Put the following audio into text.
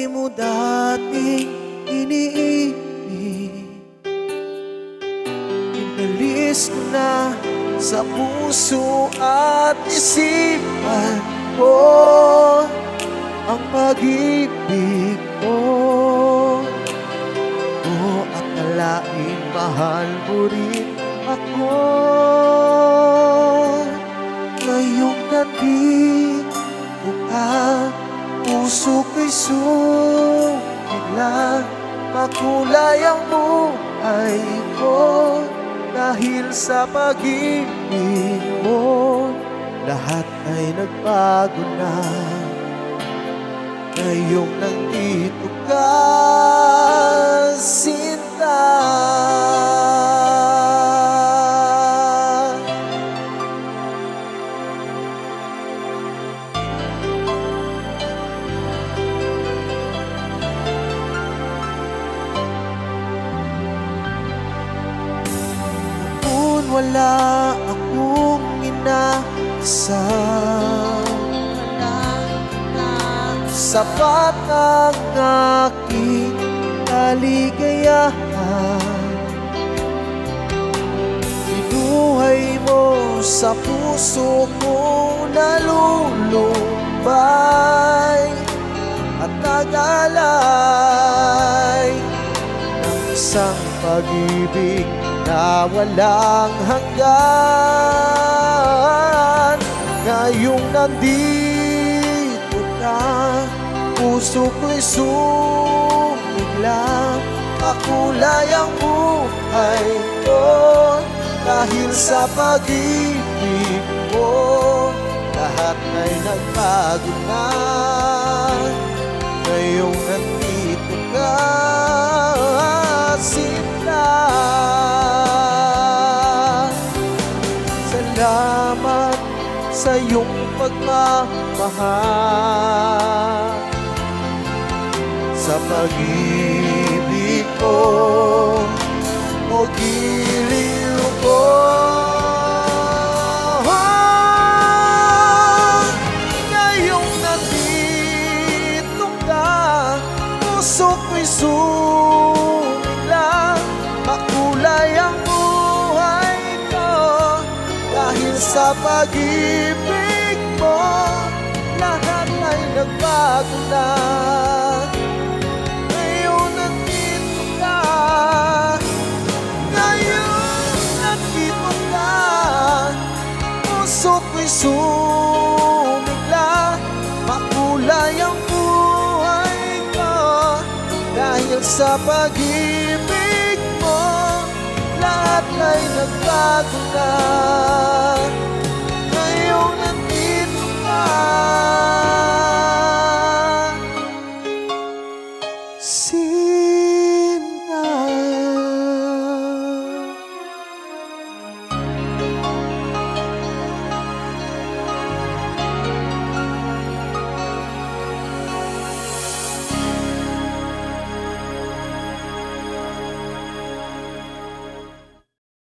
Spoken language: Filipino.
di mo dating iniibig. Inalis ko na sa puso at isipan ko ang pag-ibig mo. O akalain mahal mo rin ako. Ngayong nandito ka, puso ko'y sumigla. Makulay ang buhay ko dahil sa pag-ibig mo. Lahat ay nagbago na ngayong nandito ka, Sinta. Noon wala akong inasal, sapat ang aking kaligayahan. Binuhay mo sa puso ko nalulumbay at nagalay ng isang pag-ibig na walang hanggan. Ngayong nandito ka, puso ko'y sumigla. Makulay ang buhay ko dahil sa pag-ibig mo. Lahat ay nagbago na ngayong nandito ka, Sinta. Salamat sa iyong pagmamahal, sa pag-ibig ko, o giliw ko. Ngayong nandito ka, puso ko'y sumigla. Makulay ang buhay ko dahil sa pag-ibig mo. Lahat ay nagbago na ngayong nandito ka. Ngayong nandito ka, puso ko'y sumigla. Makulay ang buhay ko dahil sa pag-ibig mo. Lahat ay nagbago na ngayong nandito ka, Sinta.